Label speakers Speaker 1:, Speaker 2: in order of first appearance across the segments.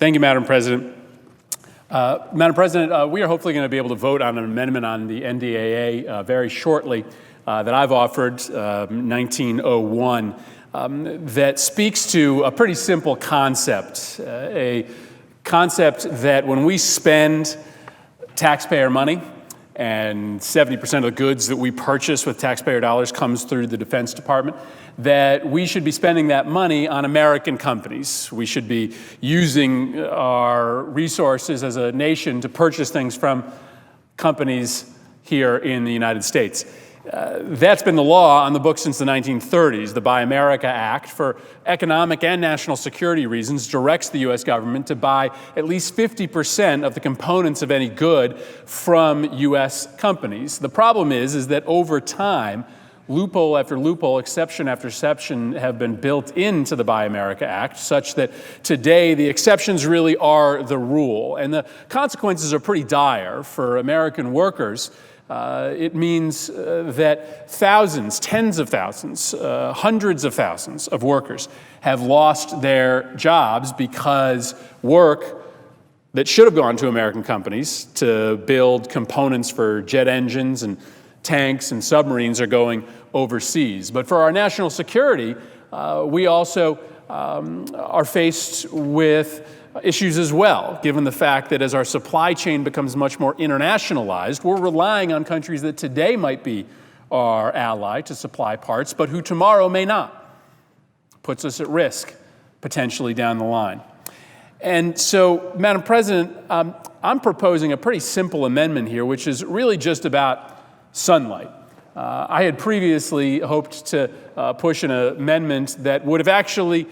Speaker 1: Thank you, Madam President. Madam President, we are hopefully going to be able to vote on an amendment on the NDAA very shortly that I've offered, 1901, that speaks to a pretty simple concept, a concept that when we spend taxpayer money, and 70% of the goods that we purchase with taxpayer dollars comes through the Defense Department, that we should be spending that money on American companies. We should be using our resources as a nation to purchase things from companies here in the United States. That's been the law on the books since the 1930s. The Buy America Act, for economic and national security reasons, directs the U.S. government to buy at least 50% of the components of any good from U.S. companies. The problem is that over time, loophole after loophole, exception after exception have been built into the Buy America Act, such that today the exceptions really are the rule. And the consequences are pretty dire for American workers. It means that thousands, tens of thousands, hundreds of thousands of workers have lost their jobs because work that should have gone to American companies to build components for jet engines and tanks and submarines are going overseas. But for our national security, we also are faced with issues as well, given the fact that as our supply chain becomes much more internationalized, we're relying on countries that today might be our ally to supply parts, but who tomorrow may not. Puts us at risk, potentially down the line. And so, Madam President, I'm proposing a pretty simple amendment here, which is really just about sunlight. I had previously hoped to push an amendment that would have actually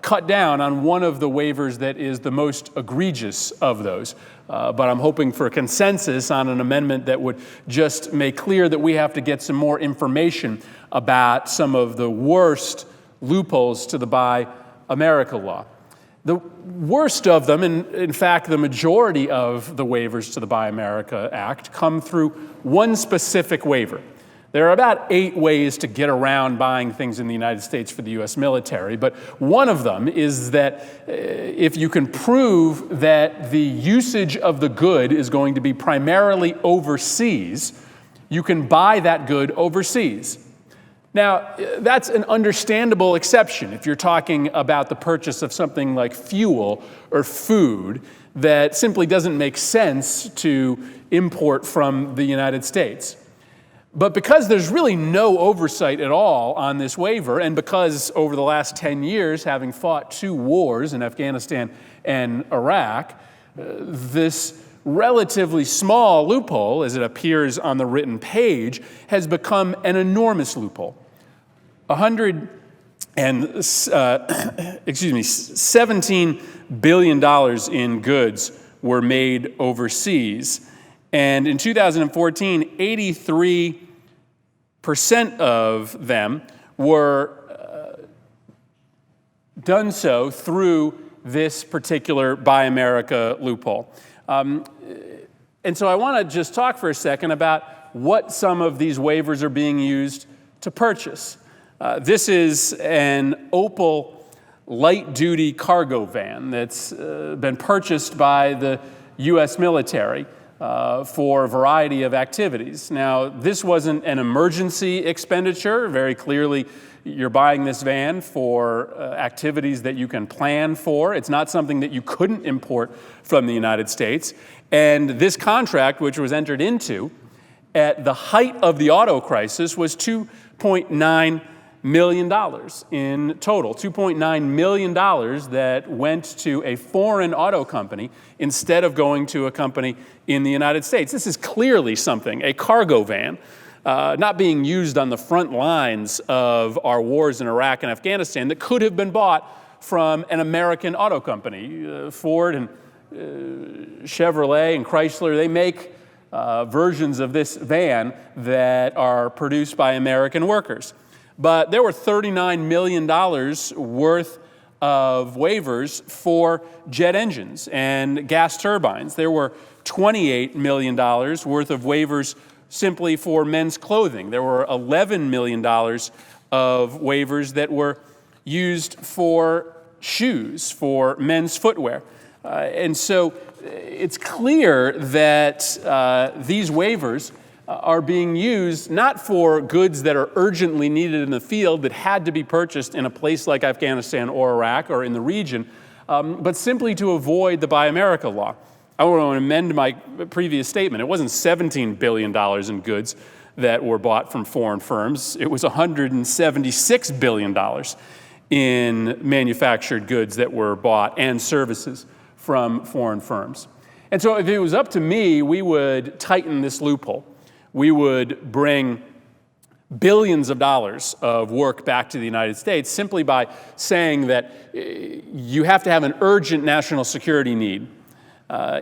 Speaker 1: cut down on one of the waivers that is the most egregious of those. But I'm hoping for a consensus on an amendment that would just make clear that we have to get some more information about some of the worst loopholes to the Buy America law. The worst of them, and in fact the majority of the waivers to the Buy America Act, come through one specific waiver. There are about 8 ways to get around buying things in the United States for the U.S. military, but one of them is that if you can prove that the usage of the good is going to be primarily overseas, you can buy that good overseas. Now, that's an understandable exception if you're talking about the purchase of something like fuel or food that simply doesn't make sense to import from the United States. But because there's really no oversight at all on this waiver, and because over the last 10 years, having fought 2 wars in Afghanistan and Iraq, this relatively small loophole, as it appears on the written page, has become an enormous loophole. $17 billion in goods were made overseas. And in 2014, 83% of them were done so through this particular Buy America loophole. And so I want to just talk for a second about what some of these waivers are being used to purchase. This is an Opel light-duty cargo van that's been purchased by the U.S. military for a variety of activities. Now, this wasn't an emergency expenditure. Very clearly, you're buying this van for activities that you can plan for. It's not something that you couldn't import from the United States. And this contract, which was entered into at the height of the auto crisis, was $2.9 million in total, $2.9 million that went to a foreign auto company instead of going to a company in the United States. This is clearly something, a cargo van, not being used on the front lines of our wars in Iraq and Afghanistan, that could have been bought from an American auto company. Ford and Chevrolet and Chrysler, they make versions of this van that are produced by American workers. But there were $39 million worth of waivers for jet engines and gas turbines. There were $28 million worth of waivers simply for men's clothing. There were $11 million of waivers that were used for shoes, for men's footwear. And so it's clear that these waivers are being used not for goods that are urgently needed in the field that had to be purchased in a place like Afghanistan or Iraq or in the region, but simply to avoid the Buy America law. I want to amend my previous statement. It wasn't $17 billion in goods that were bought from foreign firms. It was $176 billion in manufactured goods that were bought and services from foreign firms. And so if it was up to me, we would tighten this loophole. We would bring billions of dollars of work back to the United States simply by saying that you have to have an urgent national security need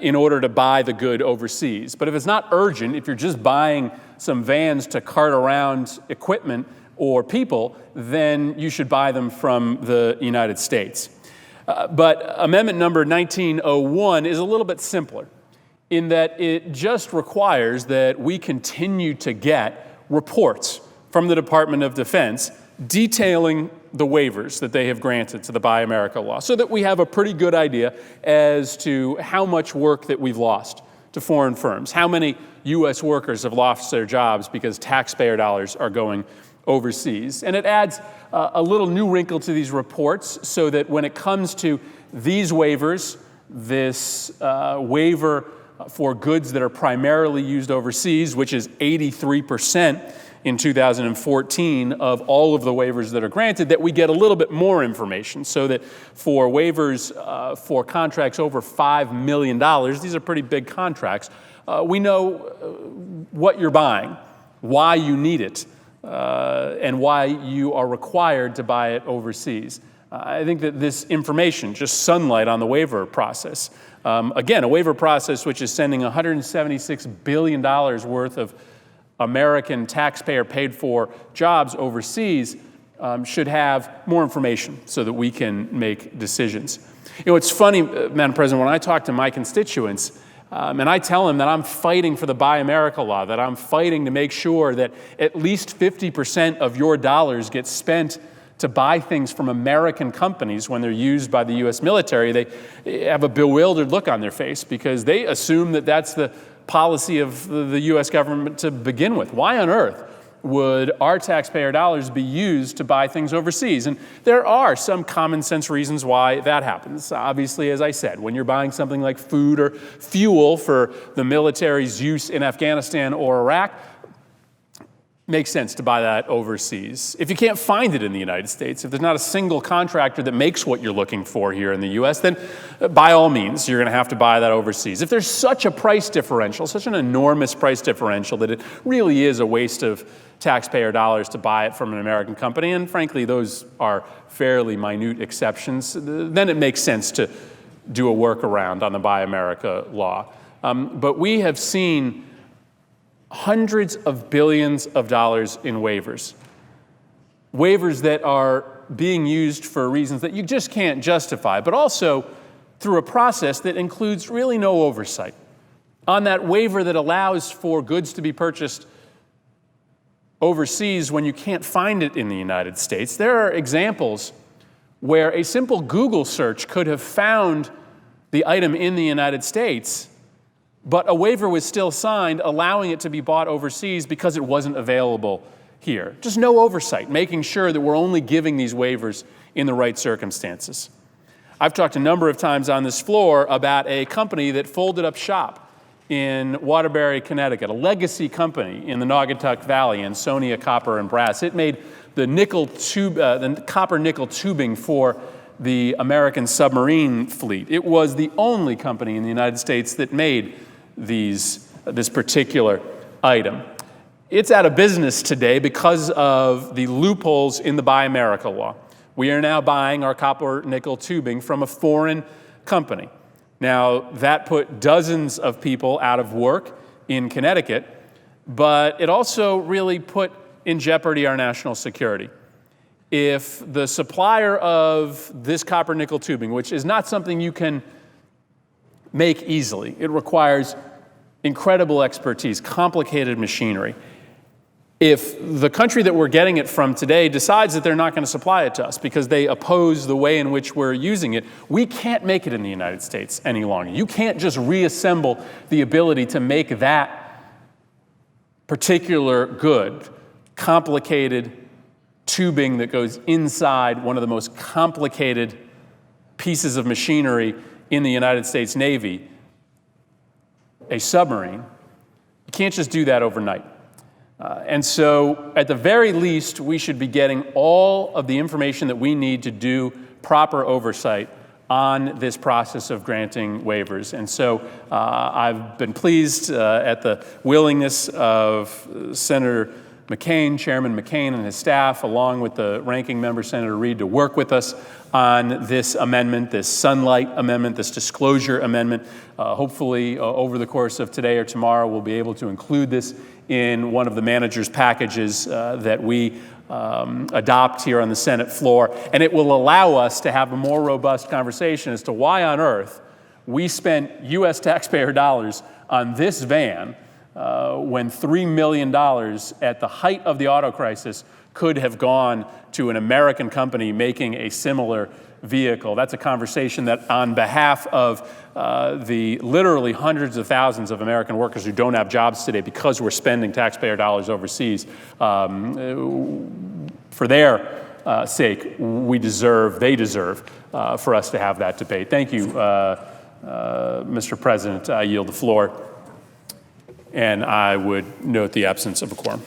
Speaker 1: in order to buy the good overseas. But if it's not urgent, if you're just buying some vans to cart around equipment or people, then you should buy them from the United States. But Amendment number 1901 is a little bit simpler in that it just requires that we continue to get reports from the Department of Defense detailing the waivers that they have granted to the Buy America law so that we have a pretty good idea as to how much work that we've lost to foreign firms, how many U.S. workers have lost their jobs because taxpayer dollars are going overseas. And it adds a little new wrinkle to these reports so that when it comes to these waivers, this waiver for goods that are primarily used overseas, which is 83% in 2014 of all of the waivers that are granted, that we get a little bit more information so that for waivers for contracts over $5 million, these are pretty big contracts, we know what you're buying, why you need it, and why you are required to buy it overseas. I think that this information, just sunlight on the waiver process, again, a waiver process which is sending $176 billion worth of American taxpayer paid for jobs overseas, should have more information so that we can make decisions. You know, it's funny, Madam President, when I talk to my constituents, and I tell them that I'm fighting for the Buy America law, that I'm fighting to make sure that at least 50% of your dollars get spent to buy things from American companies when they're used by the U.S. military, they have a bewildered look on their face because they assume that that's the policy of the U.S. government to begin with. Why on earth would our taxpayer dollars be used to buy things overseas? And there are some common sense reasons why that happens. Obviously, as I said, when you're buying something like food or fuel for the military's use in Afghanistan or Iraq, makes sense to buy that overseas. If you can't find it in the United States, if there's not a single contractor that makes what you're looking for here in the U.S., then by all means, you're going to have to buy that overseas. If there's such a price differential, such an enormous price differential that it really is a waste of taxpayer dollars to buy it from an American company, and frankly, those are fairly minute exceptions, then it makes sense to do a workaround on the Buy America law. But we have seen hundreds of billions of dollars in waivers that are being used for reasons that you just can't justify, but also through a process that includes really no oversight. On that waiver that allows for goods to be purchased overseas when you can't find it in the United States, there are examples where a simple Google search could have found the item in the United States, but a waiver was still signed allowing it to be bought overseas because it wasn't available here. Just no oversight, making sure that we're only giving these waivers in the right circumstances. I've talked a number of times on this floor about a company that folded up shop in Waterbury, Connecticut, a legacy company in the Naugatuck Valley, Ansonia Copper and Brass. It made the copper nickel tubing for the American submarine fleet. It was the only company in the United States that made this particular item. It's out of business today because of the loopholes in the Buy America law. We are now buying our copper nickel tubing from a foreign company. Now, that put dozens of people out of work in Connecticut, but it also really put in jeopardy our national security. If the supplier of this copper nickel tubing, which is not something you can make easily, it requires incredible expertise, complicated machinery. if the country that we're getting it from today decides that they're not going to supply it to us because they oppose the way in which we're using it, we can't make it in the United States any longer. You can't just reassemble the ability to make that particular good, complicated tubing that goes inside one of the most complicated pieces of machinery in the United States Navy, a submarine. You can't just do that overnight. And so, at the very least, we should be getting all of the information that we need to do proper oversight on this process of granting waivers. And so, I've been pleased at the willingness of Senator McCain, Chairman McCain and his staff, along with the ranking member, Senator Reid, to work with us on this amendment, this sunlight amendment, this disclosure amendment. Hopefully, over the course of today or tomorrow, we'll be able to include this in one of the manager's packages that we adopt here on the Senate floor. And it will allow us to have a more robust conversation as to why on earth we spent U.S. taxpayer dollars on this van when $3 million at the height of the auto crisis could have gone to an American company making a similar vehicle. That's a conversation that, on behalf of the literally hundreds of thousands of American workers who don't have jobs today because we're spending taxpayer dollars overseas, for their sake, they deserve for us to have that debate. Thank you, Mr. President. I yield the floor. And I would note the absence of a quorum.